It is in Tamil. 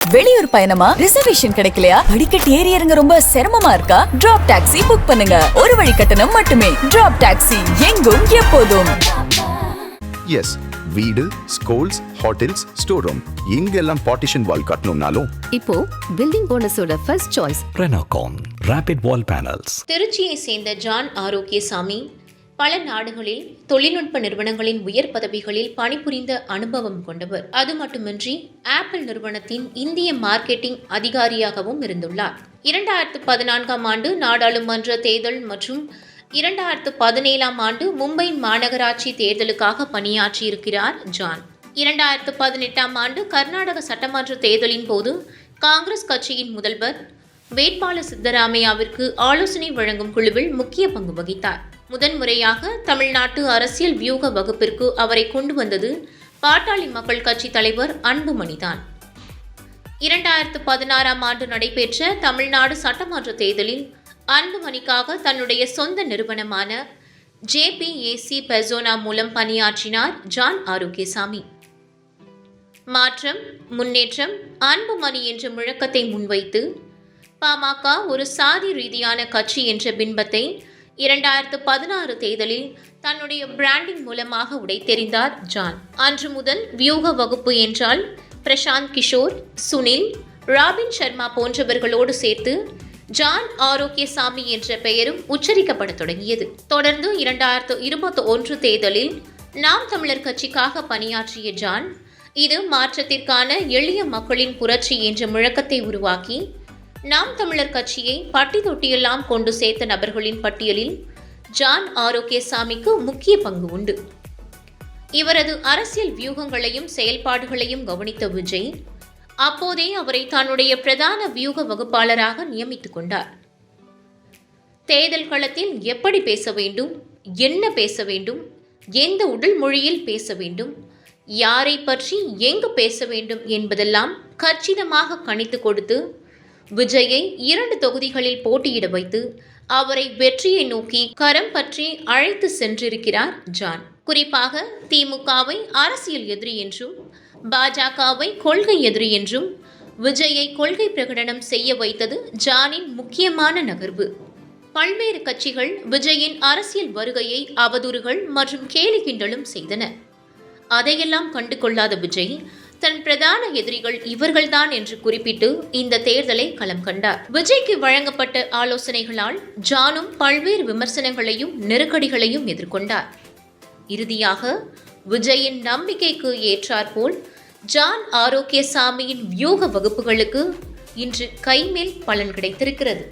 வெளியூர் பயணமா? ரிசர்வேஷன் கிடைக்கலையா? படிக்கட்டு ஏறி இறங்க ரொம்ப சிரமமா இருக்கா? டிராப் டாக்ஸி புக் பண்ணுங்க. ஒரு வழி கட்டணம் மட்டுமே. டிராப் டாக்ஸி, எங்கும் எப்போதும். எஸ், வீடு, ஸ்கூல்ஸ், ஹோட்டல்ஸ், ஸ்டோர் ரூம் இங்கெல்லாம் பார்ட்டிஷன் வால் கட்டணும்னாலும் இப்போ பில்டிங் போனஸோட first choice Renocon rapid wall panels. திருச்சியை சேர்ந்த ஜான் ஆரோக்கியசாமி பல நாடுகளில் தொழில்நுட்ப நிறுவனங்களின் உயர் பதவிகளில் பணிபுரிந்த அனுபவம் கொண்டவர். அது மட்டுமின்றி ஆப்பிள் நிறுவனத்தின் இந்திய மார்க்கெட்டிங் அதிகாரியாகவும் இருந்துள்ளார். 2014ஆம் ஆண்டு நாடாளுமன்ற தேர்தல் மற்றும் 2017ஆம் ஆண்டு மும்பை மாநகராட்சி தேர்தலுக்காக பணியாற்றியிருக்கிறார் ஜான். 2018ஆம் ஆண்டு கர்நாடக சட்டமன்ற தேர்தலின் போது காங்கிரஸ் கட்சியின் முதல்வர் வேட்பாளர் சித்தராமையாவிற்கு ஆலோசனை வழங்கும் குழுவில் முக்கிய பங்கு வகித்தார். முதன்முறையாக தமிழ்நாட்டு அரசியல் வியூக வகுப்பிற்கு அவரை கொண்டு வந்தது பாட்டாளி மக்கள் கட்சி தலைவர் அன்புமணிதான். 2016ஆம் ஆண்டு நடைபெற்ற தமிழ்நாடு சட்டமன்ற தேர்தலில் அன்புமணிக்காக தன்னுடைய சொந்த நிறுவனமான JPAC பெர்சோனா மூலம் பணியாற்றினார் ஜான் ஆரோக்கியசாமி. மாற்றம், முன்னேற்றம், அன்புமணி என்ற முழக்கத்தை முன்வைத்து பாமக ஒரு சாதி ரீதியான கட்சி என்ற பிம்பத்தை 2016 தேர்தலில் தன்னுடைய பிராண்டிங் மூலமாக உடைத்தெறிந்தார் ஜான். அன்று முதல் வியூக வகுப்பு என்றால் பிரசாந்த் கிஷோர், சுனில், ராபின் சர்மா போன்றவர்களோடு சேர்த்து ஜான் ஆரோக்கியசாமி என்ற பெயரும் உச்சரிக்கப்பட தொடங்கியது. தொடர்ந்து 2021 தேர்தலில் நாம் தமிழர் கட்சிக்காக பணியாற்றிய ஜான், இது மாற்றத்திற்கான எளிய மக்களின் புரட்சி என்ற முழக்கத்தை உருவாக்கி நாம் தமிழர் கட்சியை பட்டி தொட்டியெல்லாம் கொண்டு சேர்த்த நபர்களின் பட்டியலில் ஜான் ஆரோக்கியசாமிக்கு முக்கிய பங்கு உண்டு. இவரது அரசியல் வியூகங்களையும் செயல்பாடுகளையும் கவனித்த விஜய் அப்போதே அவரை தன்னுடைய பிரதான வியூக வகுப்பாளராக நியமித்துக் கொண்டார். தேர்தல் களத்தில் எப்படி பேச வேண்டும், என்ன பேச வேண்டும், எந்த உடல் மொழியில் பேச வேண்டும், யாரை பற்றி எங்கு பேச வேண்டும் என்பதெல்லாம் கச்சிதமாக கணித்து கொடுத்து விஜயை 2 தொகுதிகளில் போட்டியிட வைத்து அவரை வெற்றியை நோக்கி கரம் பற்றி அழைத்து சென்றிருக்கிறார் ஜான். குறிப்பாக திமுகவை அரசியல் எதிரி என்றும் பாஜகவை கொள்கை எதிரி என்றும் விஜயை கொள்கை பிரகடனம் செய்ய வைத்தது ஜானின் முக்கியமான நகர்வு. பல்வேறு கட்சிகள் விஜயின் அரசியல் வருகையை அவதூறுகள் மற்றும் கேலி கிண்டலும் செய்தன. அதையெல்லாம் கண்டு கொள்ளாத விஜய் தன் பிரதான எதிரிகள் இவர்கள்தான் என்று குறிப்பிட்டு இந்த தேர்தலை களம் கண்டார். விஜய்க்கு வழங்கப்பட்ட ஆலோசனைகளால் ஜானும் பல்வேறு விமர்சனங்களையும் நெருக்கடிகளையும் எதிர்கொண்டார். இறுதியாக விஜயின் நம்பிக்கைக்கு ஏற்றாற்போல் ஜான் ஆரோக்கியசாமியின் வியூக வகுப்புகளுக்கு இன்று கைமேல் பலன் கிடைத்திருக்கிறது.